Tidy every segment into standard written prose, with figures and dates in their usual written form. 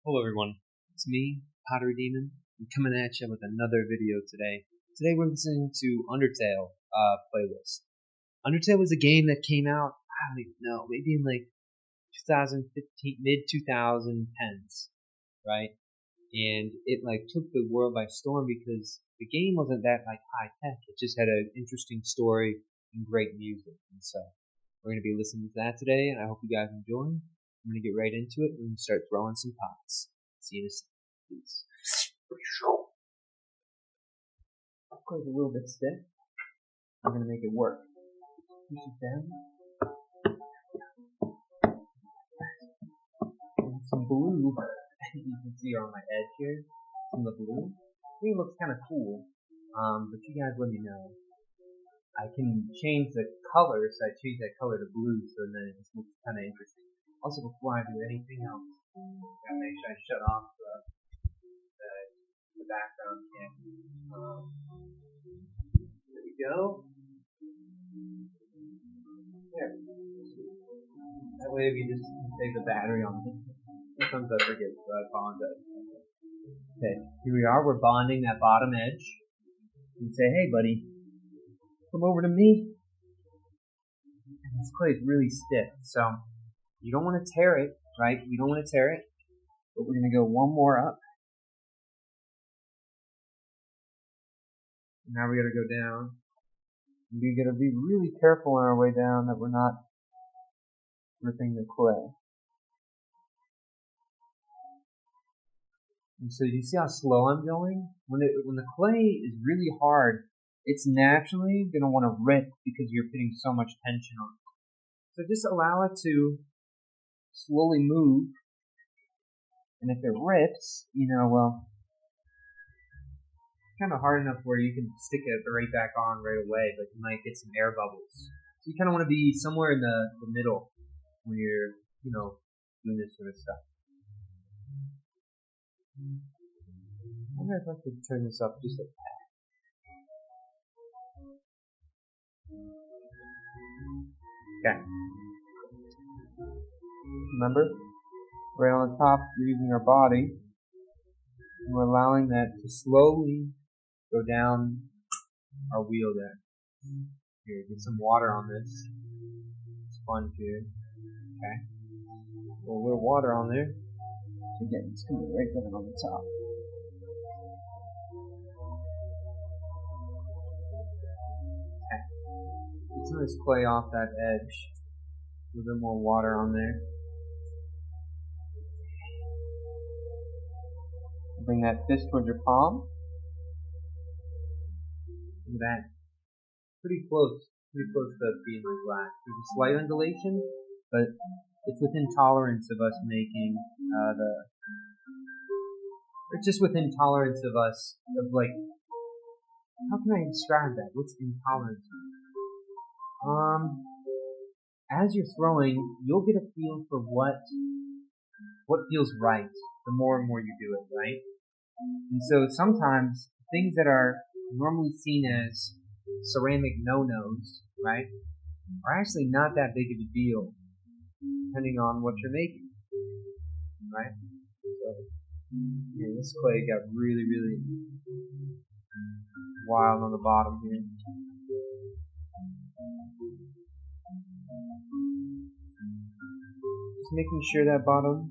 Hello everyone, it's me, Pottery Demon. I'm coming at you with another video today. Today we're listening to Undertale playlist. Undertale was a game that came out, I don't even know, maybe in like 2015, mid 2010s, right? And it like took the world by storm because the game wasn't that like high tech. It just had an interesting story and great music. And so we're gonna be listening to that today, and I hope you guys enjoy. I'm gonna get right into it. We're gonna start throwing some pots. See you in a second. Peace. Of course, a little bit stiff. I'm gonna make it work. Push it down. And some blue, as you can see on my edge here. Some of the blue. I think it looks kind of cool. But you guys let me know. I can change the color, so I change that color to blue, so then it just looks kind of interesting. Also, before I do anything else, gotta make sure I shut off the background camera. There we go. There. That way we just save the battery on it. Sometimes I forget, so I apologize. Okay, here we are. We're bonding that bottom edge. You say, hey, buddy, come over to me. And this clay is really stiff, so you don't want to tear it, right? You don't want to tear it, but we're going to go one more up. Now we got to go down. We got to be really careful on our way down that we're not ripping the clay. And so you see how slow I'm going? When the clay is really hard, it's naturally going to want to rip because you're putting so much tension on it. So just allow it to slowly move. And if it rips, well, it's kind of hard enough where you can stick it right back on right away, but you might get some air bubbles. So you kind of want to be somewhere in the middle when you're, doing this sort of stuff. I wonder if I could turn this up just a tad. Okay. Remember, right on the top, we're using our body, and we're allowing that to slowly go down our wheel there. Here, get some water on this sponge here. Okay. A little water on there. Again, it's going to be right down on the top. Okay. Get some of this clay off that edge. A little bit more water on there. Bring that fist towards your palm. Look at that. Pretty close to being like glass. There's a slight undulation, but it's within tolerance of us making it's just within tolerance of us, of like, how can I describe that? What's intolerance? As you're throwing, you'll get a feel for what feels right the more and more you do it, right? And so sometimes things that are normally seen as ceramic no-nos, right, are actually not that big of a deal, depending on what you're making, right? So, this clay got really, really wild on the bottom here. Just making sure that bottom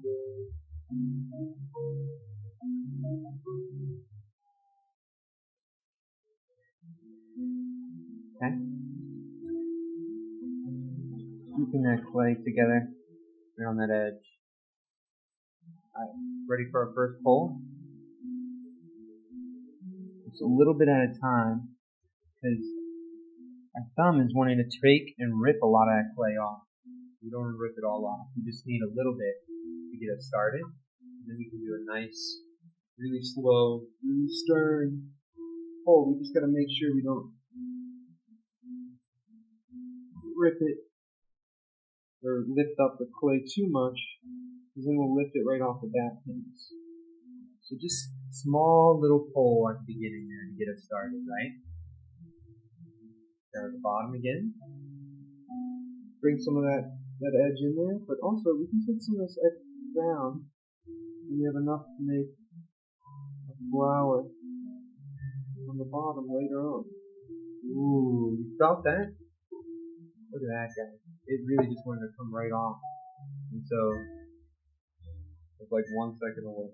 okay. Keeping that clay together right on that edge. Alright, ready for our first pull? Just a little bit at a time, because our thumb is wanting to take and rip a lot of that clay off. We don't want to rip it all off. We just need a little bit to get us started. And then we can do a nice, really slow, really stern pull. We just got to make sure we don't rip it or lift up the clay too much, because then we'll lift it right off the back pins. So just small little pull at the beginning there to get us started, right? Start at the bottom again. Bring some of that edge in there, but also we can take some of this edge down we have enough to make a flower on the bottom later on. Ooh, you felt that? Look at that guy. It really just wanted to come right off. And so, it's like 1 second away.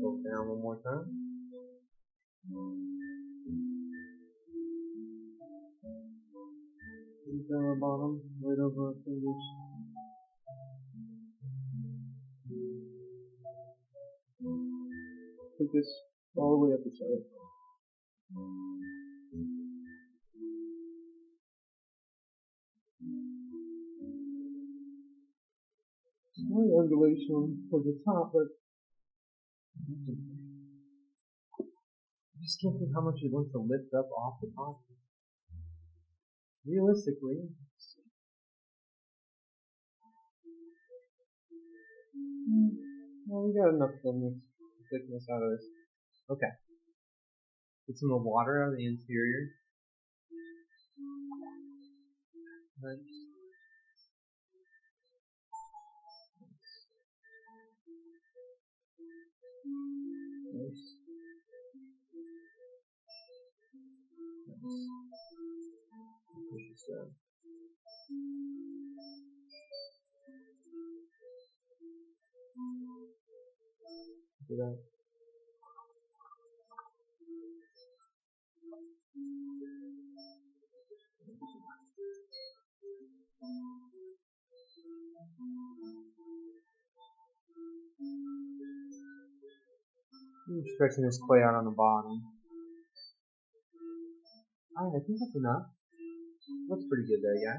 Go down one more time. Down the bottom, right over our fingers. Take this all the way up the side. Slight undulation towards the top, but I just can't think how much it wants to lift up off the top. Realistically, well, we got enough thickness out of this. okay. Get some of the water out of the interior. Nice. Nice. Push this down. Do that. I'm stretching this clay out on the bottom. Alright, I think that's enough. Looks pretty good there, guy.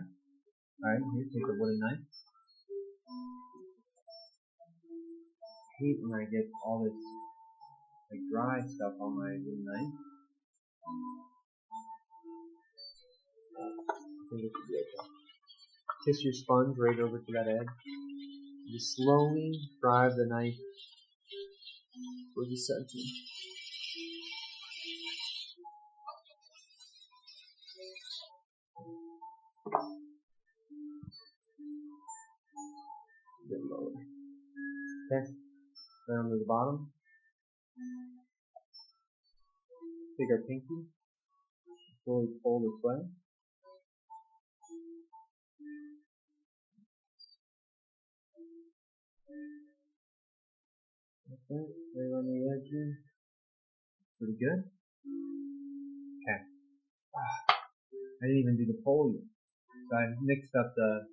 Alright, here, take a wooden knife. I hate when I get all this like dry stuff on my wooden knife. I think it should be okay. Kiss your sponge right over to that edge. Just slowly drive the knife towards the center. A bit lower. Okay. Down to the bottom. Take our pinky. Slowly pull this way. Okay, right on the edge here. Pretty good. Okay. I didn't even do the pole yet. So I mixed up the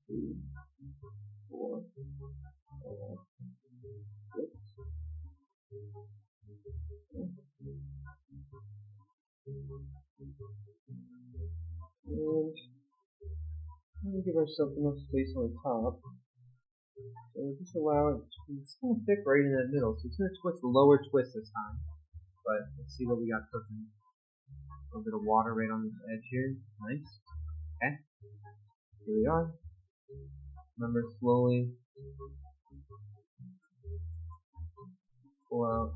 3, 4, 5, 6. And we'll give ourselves enough space on the top. So just allow it, it's kind of thick right in that middle, so it's going to twist the lower twist this time. But let's see what we got cooking. A little bit of water right on this edge here. Nice. Okay. Here we are. Remember, slowly pull out.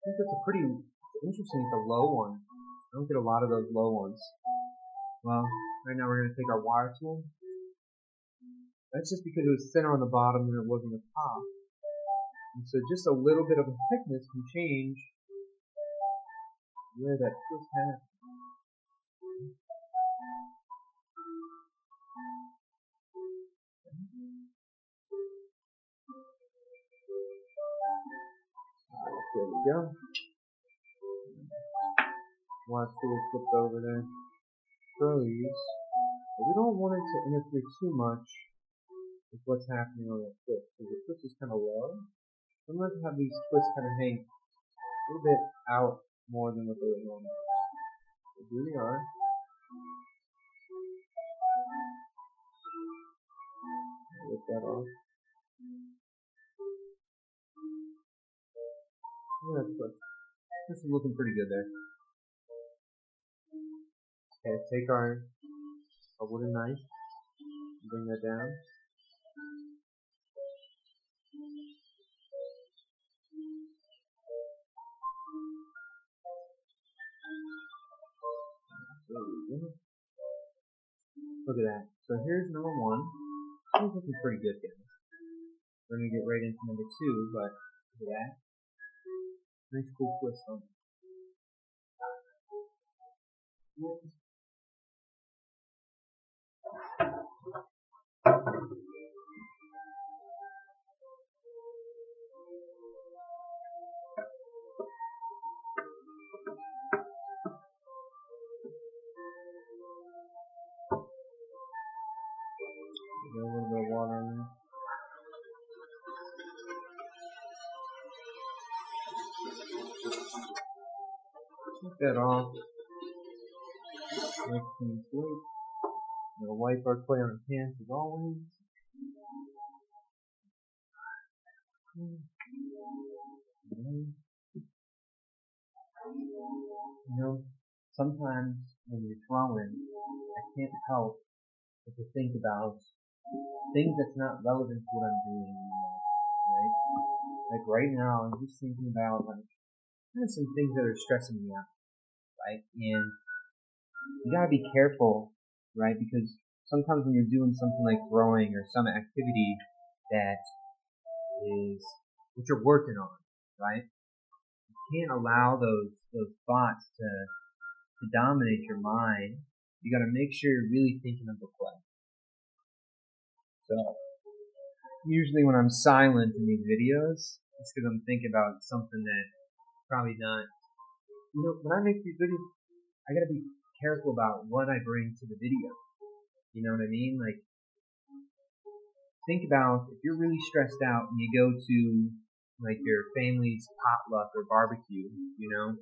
I think that's a pretty interesting, it's a low one. I don't get a lot of those low ones. Well, right now we're going to take our wire tool. That's just because it was thinner on the bottom than it was on the top. And so just a little bit of a thickness can change where that twist happens. There we go. Wire tool flipped over there. These. But we don't want it to interfere too much with what's happening on that twist. So the twist is kind of low. I'm going to have these twists kind of hang a little bit out more than what they would normally. So here we are. that off. Yeah, This is looking pretty good there. okay, take our wooden knife, bring that down. There we go. Look at that. So here's number one. It's looking pretty good, guys. We're gonna get right into number two, but look at that. Nice cool twist on it. Got a little bit of water on there. Take that off. Nice clean slate. We'll wipe our clay on our pants as always. You know, sometimes when you're throwing, I can't help but to think about things that's not relevant to what I'm doing anymore, right? Like right now, I'm just thinking about like kind of some things that are stressing me out, right? And you gotta be careful, right? Because sometimes when you're doing something like throwing or some activity that is what you're working on, right? You can't allow those thoughts to dominate your mind. You gotta make sure you're really thinking of the play. So usually when I'm silent in these videos, it's because I'm thinking about something that probably not. You know, when I make these videos, I gotta be careful about what I bring to the video. You know what I mean? Like, think about if you're really stressed out and you go to like your family's potluck or barbecue, you know,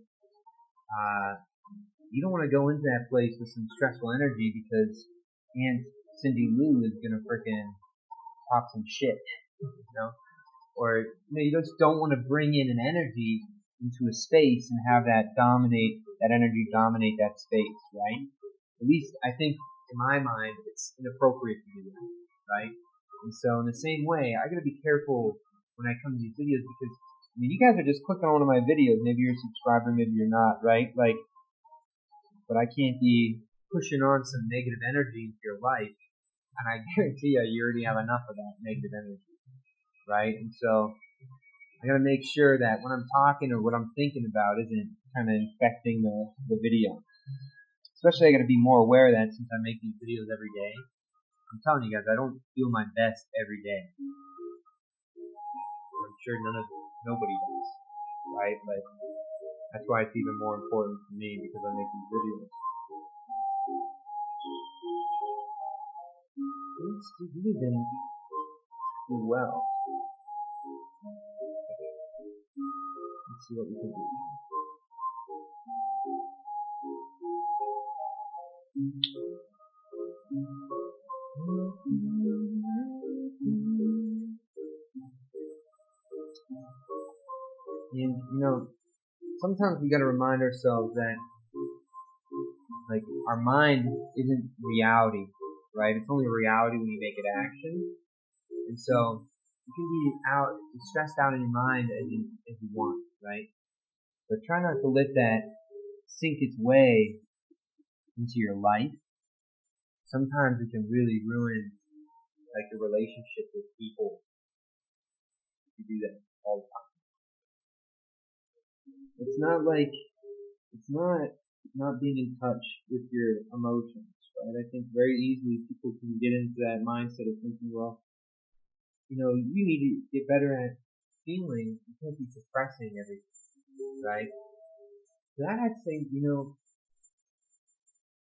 you don't want to go into that place with some stressful energy because Aunt Cindy Lou is gonna frickin' talk some shit, you know, or you know, you just don't want to bring in an energy into a space and have that energy dominate that space, right? At least I think in my mind it's inappropriate to do that, right? And so in the same way, I gotta be careful when I come to these videos because I mean you guys are just clicking on one of my videos. Maybe you're a subscriber, maybe you're not, right? Like, but I can't be pushing on some negative energy into your life, and I guarantee you already have enough of that negative energy, right? And so I gotta make sure that when I'm talking or what I'm thinking about isn't kind of infecting the video. Especially I gotta be more aware of that since I make these videos every day. I'm telling you guys, I don't feel my best every day. I'm sure nobody does, right? But that's why it's even more important to me because I make these videos. You didn't do well. Let's see what we can do. And you know, sometimes we gotta remind ourselves that like our mind isn't reality, right? It's only reality when you make it action. And so you can be stressed out in your mind as you want, right? But try not to let that sink its way into your life. Sometimes it can really ruin like the relationship with people if you do that all the time. It's not being in touch with your emotions, right? I think very easily people can get into that mindset of thinking, well, you know, you need to get better at feeling. You can't be suppressing everything, right? That I'd say, you know,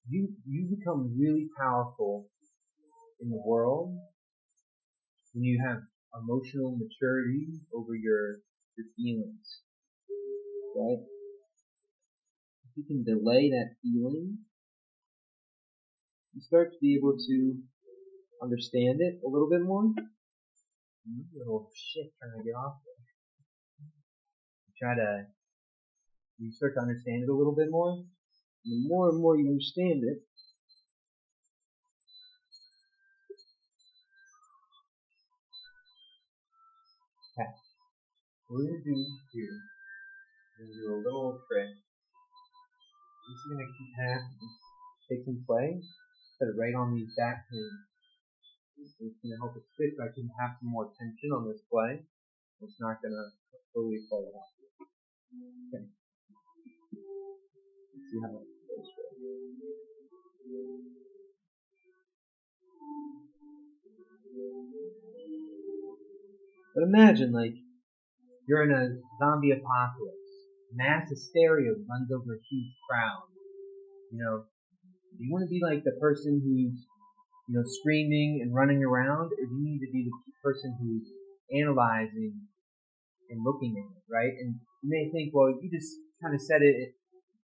you become really powerful in the world when you have emotional maturity over your feelings, right? If you can delay that feeling, you start to be able to understand it a little bit more, little shit trying to get off there. You start to understand it a little bit more. And the more and more you understand it, okay, what we're going to do here, we're going to do a little trick. This is going to keep take some play, set it right on these back pins. It's going to help it stick, so I can have some more tension on this play. It's not going to totally fall off. Okay. Let's see how that goes. But imagine, like, you're in a zombie apocalypse. Mass hysteria runs over a huge crowd. You know, do you want to be like the person who's, screaming and running around, or do you need to be the person who's analyzing and looking at it, right? And you may think, well, you just kind of said it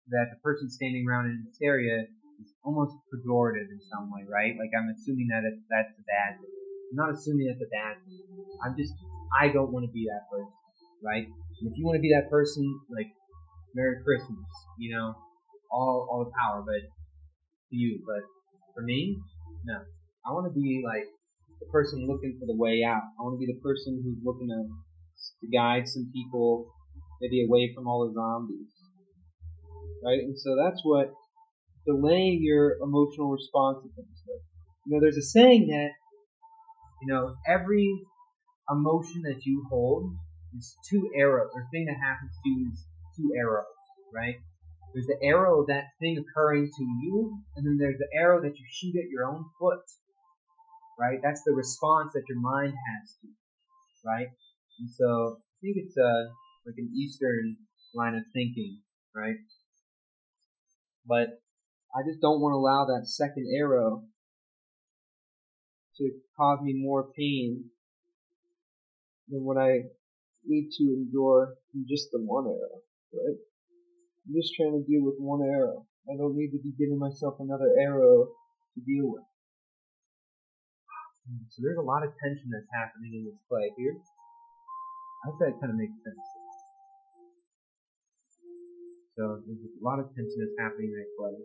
that the person standing around in hysteria is almost pejorative in some way, right? Like I'm assuming that that's a bad thing. I'm not assuming that's a bad thing. I don't want to be that person, right? And if you want to be that person, like, Merry Christmas, all the power, but to you. But for me, no. I want to be like the person looking for the way out. I want to be the person who's looking to guide some people maybe away from all the zombies, right? And so that's what delaying your emotional response to things does. There's a saying that, every emotion that you hold is two arrows, or thing that happens to you is two arrows, right? There's the arrow of that thing occurring to you, and then there's the arrow that you shoot at your own foot, right? That's the response that your mind has to, right? And so I think it's like an Eastern line of thinking, right? But I just don't want to allow that second arrow to cause me more pain than what I need to endure from just the one arrow, right? I'm just trying to deal with one arrow. I don't need to be giving myself another arrow to deal with. So there's a lot of tension that's happening in this play here. I hope that kind of makes sense. So there's a lot of tension that's happening in that play.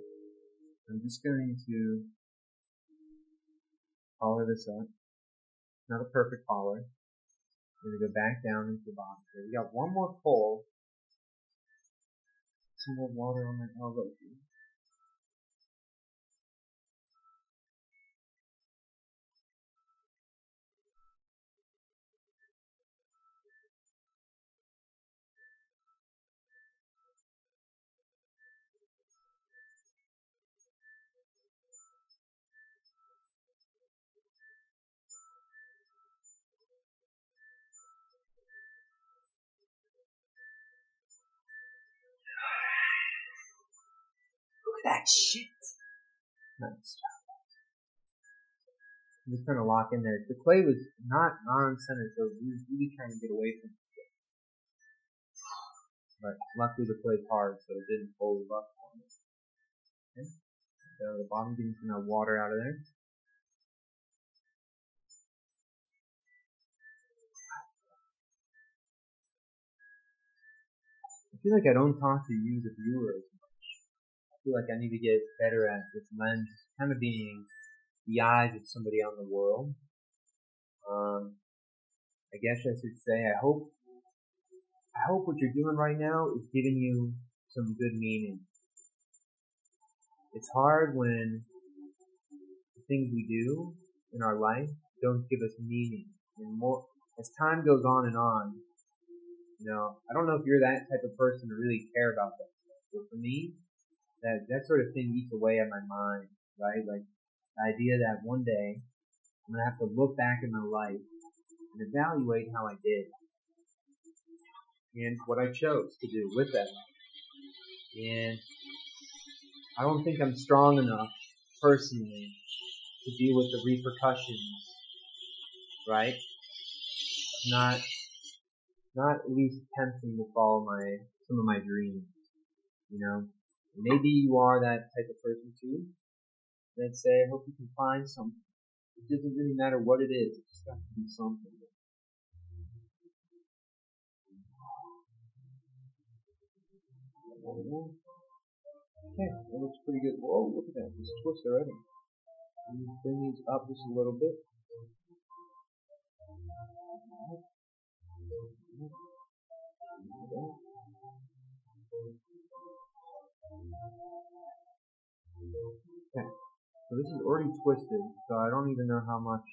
I'm just going to collar this up. Not a perfect collar. I'm going to go back down into the bottom. So we got one more pull. Some more water on my elbow here. Look at that shit. Nice job. I'm just trying to lock in there. The clay was not on-center, so we were really trying to get away from it. But luckily the clay's hard, so it didn't fold up on us. Okay. Down to the bottom, getting some of that water out of there. I feel like I don't talk to you, the viewer, as much. I feel like I need to get better at this lens, kind of being the eyes of somebody on the world. I guess I should say, I hope what you're doing right now is giving you some good meaning. It's hard when the things we do in our life don't give us meaning. And more, as time goes on and on, I don't know if you're that type of person to really care about that stuff. But for me, that sort of thing eats away at my mind, right? Like the idea that one day I'm gonna have to look back in my life and evaluate how I did and what I chose to do with that life. And I don't think I'm strong enough personally to deal with the repercussions, right? Not at least attempting to follow some of my dreams, Maybe you are that type of person too. And I'd say I hope you can find something. It doesn't really matter what it is. It just has to be something. Okay, that looks pretty good. Whoa, look at that. Just twist already. Bring these up just a little bit. Okay, so this is already twisted, so I don't even know how much.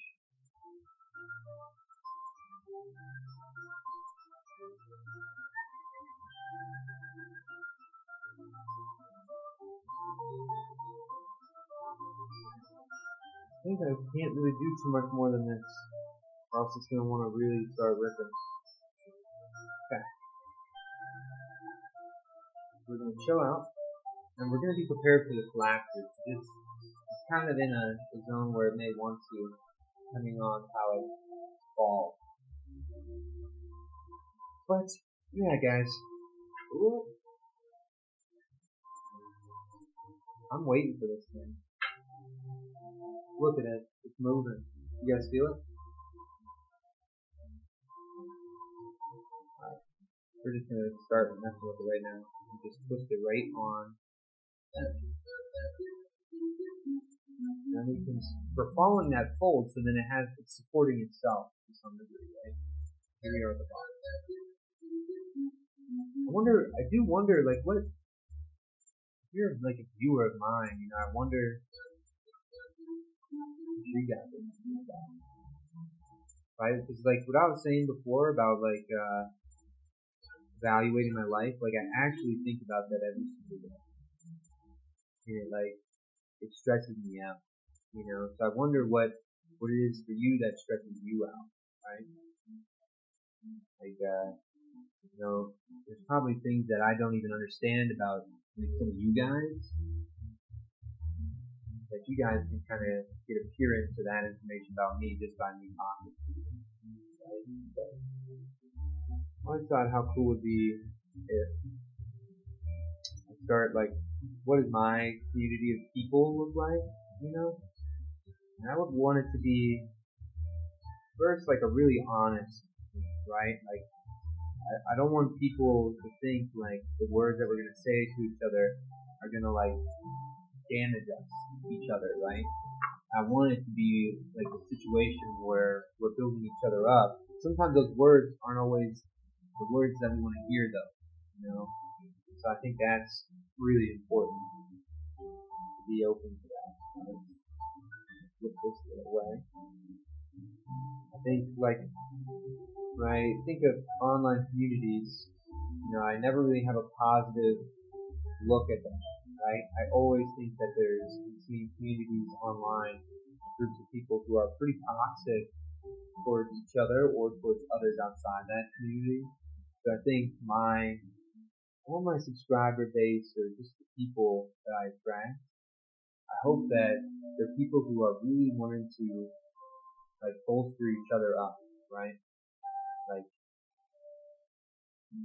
I think I can't really do too much more than this, or else it's going to want to really start ripping. Okay. We're going to chill out, and we're going to be prepared for the collapses. It's kind of in a zone where it may want to, depending on how it falls. But, yeah guys, ooh, I'm waiting for this thing. Look at it, it's moving. You guys feel it? Alright, we're just going to start messing with it right now. And just twist it right on. And we can, we're following that fold, so then it's supporting itself to some degree, right? Here we are at the bottom. I do wonder, like, what, if you're like a viewer of mine, you know, I wonder if you guys would do that. Right? Because, like, what I was saying before about, like, evaluating my life, like, I actually think about that every single day. And, like, it stresses me out, you know? So I wonder what it is for you that stresses you out, right? Like, you know, there's probably things that I don't even understand about some of you guys, that you guys can kind of get a peer into that information about me just by me talking. Right? I always thought how cool it would be if I start, like, what does my community of people look like, you know? And I would want it to be, first, like, a really honest, right? Like, I don't want people to think, like, the words that we're going to say to each other are going to, like, damage us, each other, right? I want it to be, like, a situation where we're building each other up. Sometimes those words aren't always the words that we want to hear, though, you know? So I think that's really important, to be open to that. Flip this away. I think, like, when I think of online communities, you know, I never really have a positive look at them, right? I always think that there's between communities online groups of people who are pretty toxic towards each other or towards others outside that community. So I think all my subscriber base or just the people that I attract, I hope that they're people who are really wanting to, like, bolster each other up, right? Like,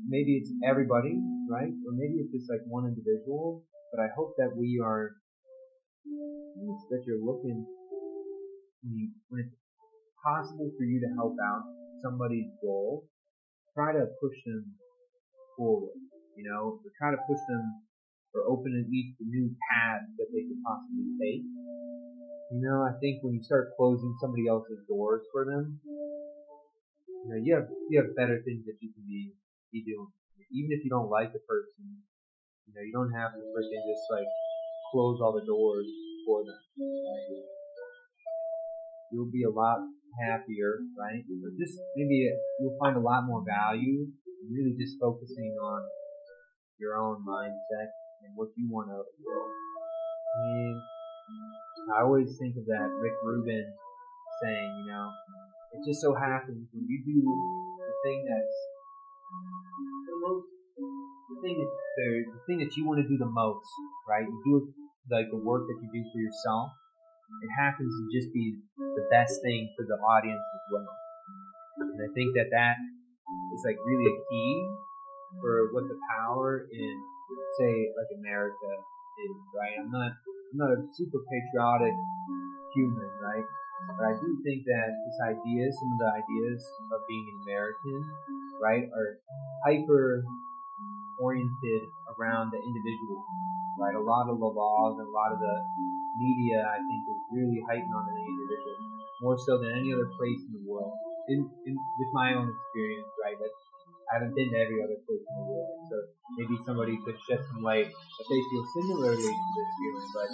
maybe it's everybody, right? Or maybe it's just like one individual, but I hope that we are, that you're looking, when it's possible for you to help out somebody's goal, try to push them forward, you know, or try to push them or open at least a new path that they could possibly take. You know, I think when you start closing somebody else's doors for them, you know, you have better things that you can be doing. Even if you don't like the person, you know, you don't have to freaking just, like, close all the doors for them. Right? You'll be a lot happier, right? Or just maybe you'll find a lot more value in really just focusing on your own mindset and what you want out of the world. And I always think of that Rick Rubin saying, you know, it just so happens when you do the thing that's the thing that you want to do the most, right? You do, like, the work that you do for yourself. It happens to just be the best thing for the audience as well. And I think that is, like, really a key for what the power in, say, like, America is, right? I'm not a super patriotic human, right? But I do think that some of the ideas of being an American, right, are hyper oriented of around the individual, right? A lot of the laws and a lot of the media, I think, is really heightened on the individual, more so than any other place in the world. With my own experience, right? I haven't been to every other place in the world, so maybe somebody could shed some light if they feel similarly to this feeling. But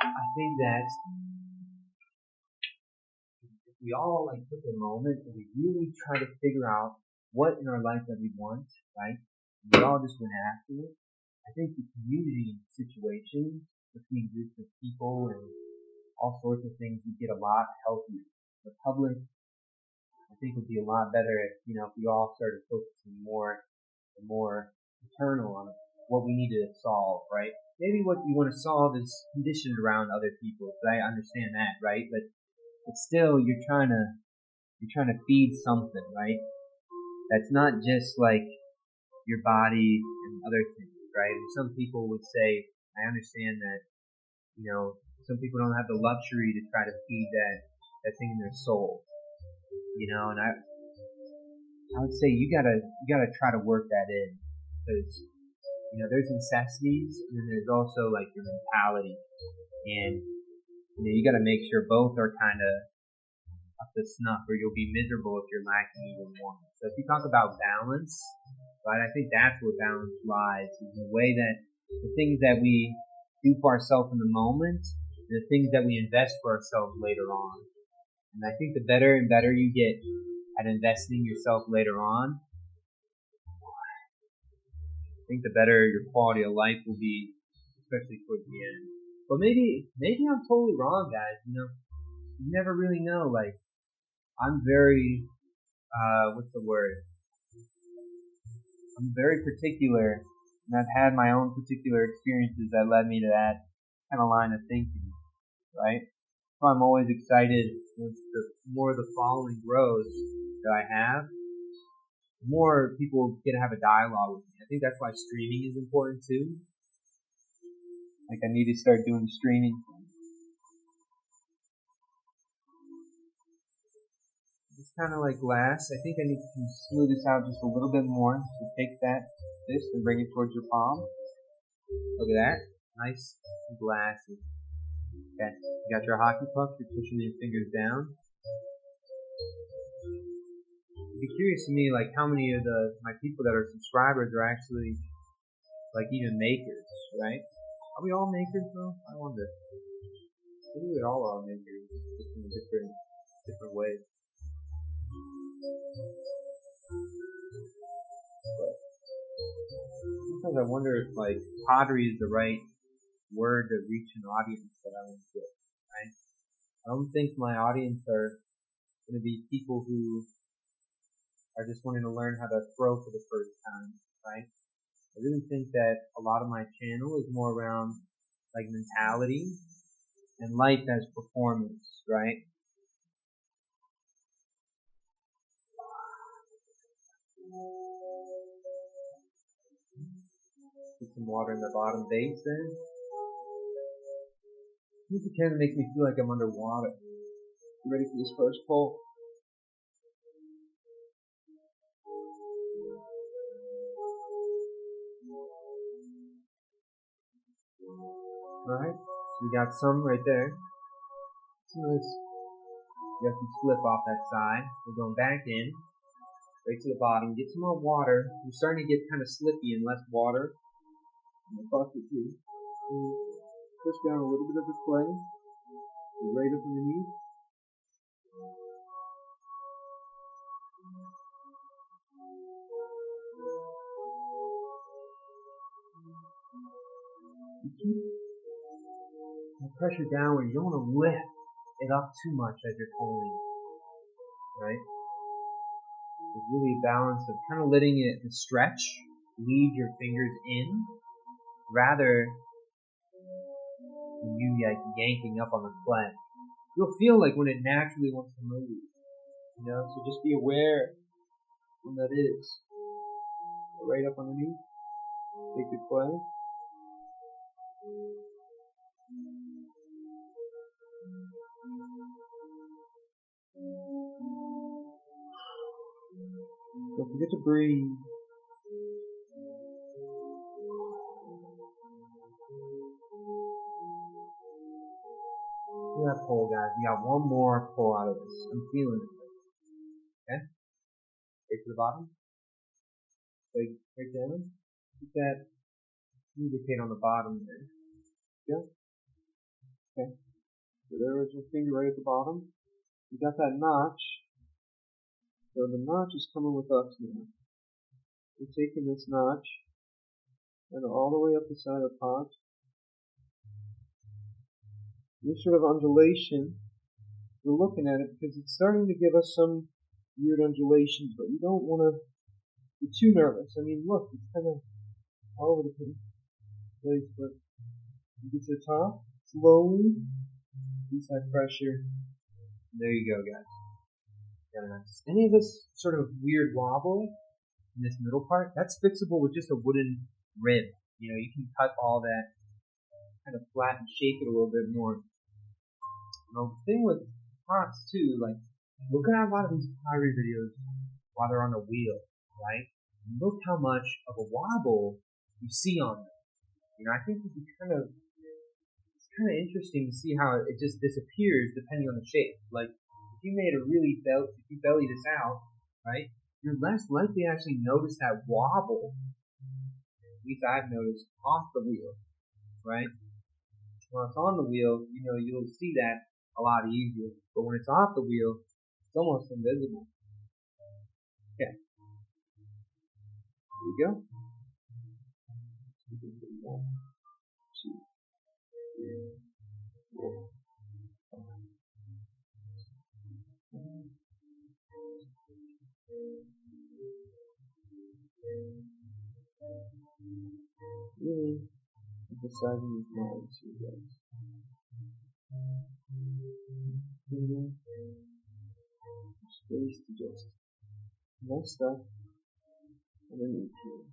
I think that if we all took a moment and we really try to figure out what in our life that we want, right? And we all just went after it. I think the community situations between groups of people and all sorts of things would get a lot healthier. The public, I think, would be a lot better if we all started focusing more and more internal on what we need to solve, right? Maybe what you want to solve is conditioned around other people, but I understand that, right? But still, you're trying to feed something, right? That's not just like your body and other things, right? And some people would say, I understand that, some people don't have the luxury to try to feed that thing in their soul, and I would say you gotta try to work that in, because there's necessities and then there's also your mentality, and you gotta make sure both are kind of up to snuff, or you'll be miserable if you're lacking even one. So if you talk about balance, right, I think that's where balance lies, is the way that the things that we do for ourselves in the moment, and the things that we invest for ourselves later on. And I think the better and better you get at investing yourself later on, I think the better your quality of life will be, especially towards the end. But maybe I'm totally wrong, guys. You never really know. I'm very, what's the word? I'm very particular, and I've had my own particular experiences that led me to that kind of line of thinking, right? So I'm always excited once the more the following grows that I have, the more people get to have a dialogue with me. I think that's why streaming is important too. I need to start doing streaming. It's kind of like glass. I think I need to smooth this out just a little bit more. So take this and bring it towards your palm. Look at that. Nice glassy. Okay. You got your hockey puck. You're pushing your fingers down. It'd be curious to me, how many of my people that are subscribers are actually, even makers, right? Are we all makers, though? I wonder. Maybe we all are makers, just in different ways. But sometimes I wonder if pottery is the right word to reach an audience that I want to get, right? I don't think my audience are going to be people who are just wanting to learn how to throw for the first time, right? I really think that a lot of my channel is more around mentality and life as performance, right? Put some water in the bottom base there. This kind of makes me feel like I'm underwater. You ready for this first pull? Alright, so we got some right there. Notice you have some slip off that side. We're going back in, right to the bottom. Get some more water. We're starting to get kind of slippy and less water in the bucket too. Push down a little bit of the clay, right up underneath. You keep the pressure downward. You don't want to lift it up too much as you're pulling, right? There's really a balance of kind of letting it stretch, lead your fingers in, rather than you yanking up on the clay. You'll feel when it naturally wants to move, so just be aware when that is. Right up underneath, take the clay. Don't forget to breathe. pull, guys. We got one more pull out of this. I'm feeling it. Okay? Straight to the bottom. Right down. Keep that lubricate on the bottom there. Yeah? Okay. So there is your finger right at the bottom. You got that notch. So the notch is coming with us now. We're taking this notch and all the way up the side of the pot. This sort of undulation, we're looking at it because it's starting to give us some weird undulations, but you don't want to be too nervous. I mean, look, it's kind of all over the place, but you get to the top, slowly, release that pressure. There you go, guys. Very nice. Any of this sort of weird wobble in this middle part, that's fixable with just a wooden rib. You know, you can cut all that, kind of flatten, shape it a little bit more. Now, the thing with pots too, like, look at a lot of these pottery videos while they're on a wheel, right? And look how much of a wobble you see on them. You know, I think it's kind of interesting to see how it just disappears depending on the shape. Like, if you made a really if you belly this out, right, you're less likely to actually notice that wobble. At least I've noticed off the wheel, right? When it's on the wheel, you know, you'll see that a lot easier. But when it's off the wheel, it's almost invisible. Okay. Here we go. 2, 3, 4, 5. Really emphasizing these lines here, guys. Space to just more stuff underneath here.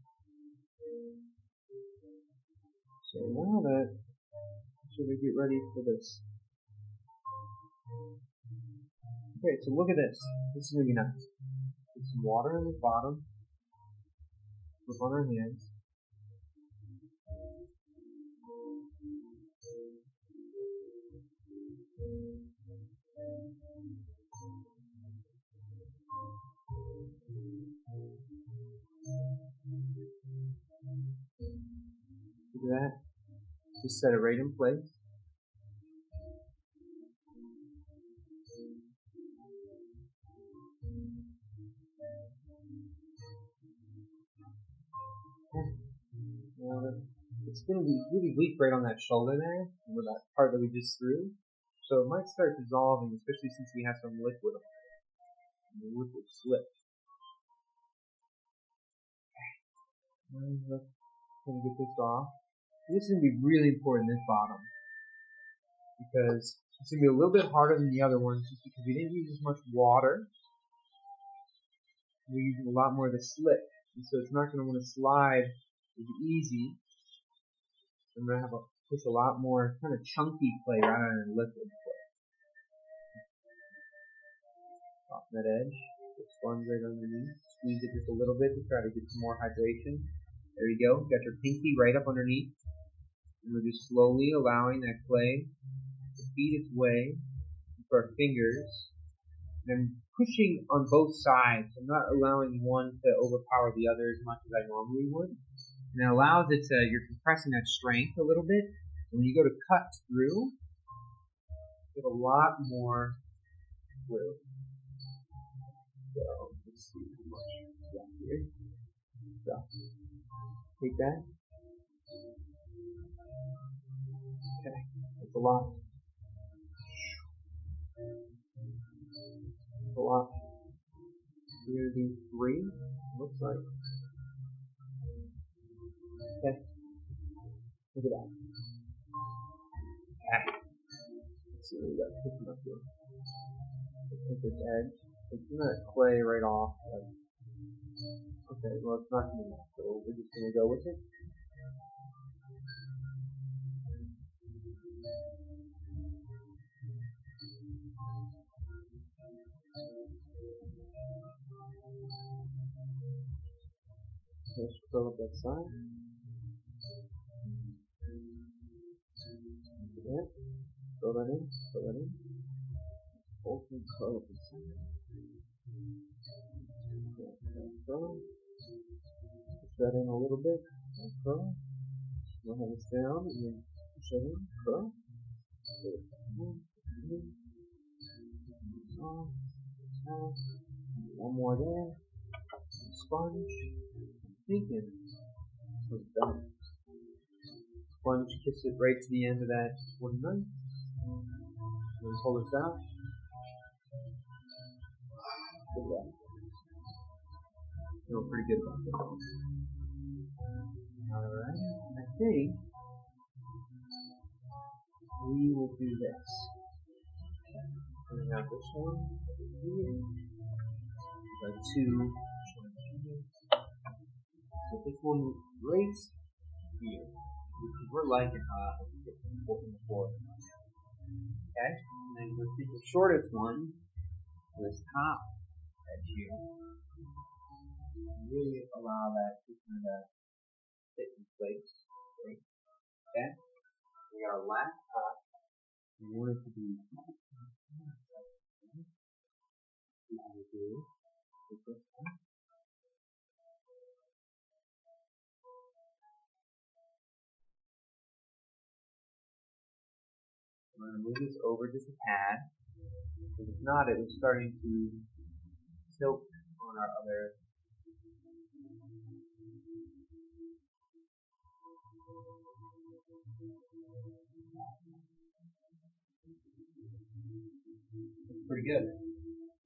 So now that should we get ready for this? Okay, so look at this. This is gonna be nice. Put some water in the bottom. Flip on our hands. Look at that. Just set it right in place. Now it's going to be really weak right on that shoulder there, with that part that we just threw. So it might start dissolving, especially since we have some liquid on it. And the liquid slipped. I'm going to get this off. This is going to be really important, this bottom, because it's going to be a little bit harder than the other ones, just because we didn't use as much water. We're using a lot more of the slip, and so it's not going to want to slide as easy. I'm going to have to push a lot more kind of chunky clay rather than liquid clay. Soften that edge, put sponge right underneath, squeeze it just a little bit to try to get some more hydration. There you go, got your pinky right up underneath. And we're just slowly allowing that clay to feed its way into our fingers. And I'm pushing on both sides. I'm not allowing one to overpower the other as much as I normally would. And it allows it to, you're compressing that strength a little bit. And when you go to cut through, you get a lot more glue. So, let's see how much we got here. So, take that. Okay, that's a lot. That's a lot. We're going to do 3, looks like. Okay, look at that. Okay. Let's see what we got cooking up here. Let's take this edge. It's not clay right off. Okay, well it's not going to be enough, so we're just going to go with it. Let's fill up that side. Yeah. Fill that in. Fill that in. can curl up inside. Curl. Push that in a little bit. And curl. Go ahead and stay on, and then push that in. Curl. One more there. Sponge. I'm thinking this was done. Sponge, kiss it right to the end of that wooden knife. Then pull this out. Look at that. Feel pretty good about this. Alright, I think we will do this. We have this one here. The two. So this one right here. Because we're liking in the fourth. Okay? And then we'll take the shortest one to this top edge here. And really allow that to kind of fit in place. Right? Okay? We got our last top. We want it to be I'm going to move this over just a tad, because if not, it was starting to tilt on our other. That's pretty good.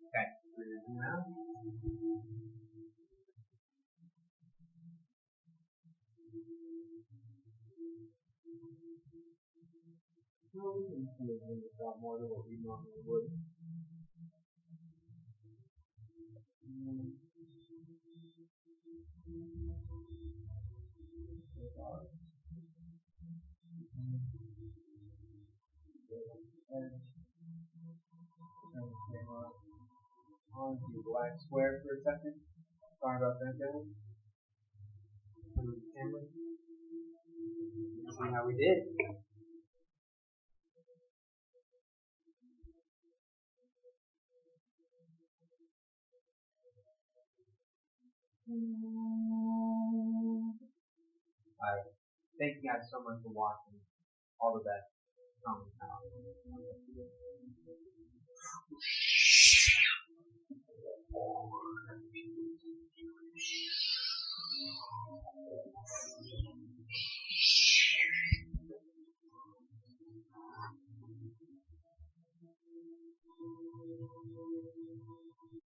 Okay, we're going to zoom out. Well, we can see a lot more than what we normally would. Turn the camera on to black square for a second. Sorry about that, guys. Turn the camera. See how we did. Alright. Thank you guys so much for watching. All the best. Comment down.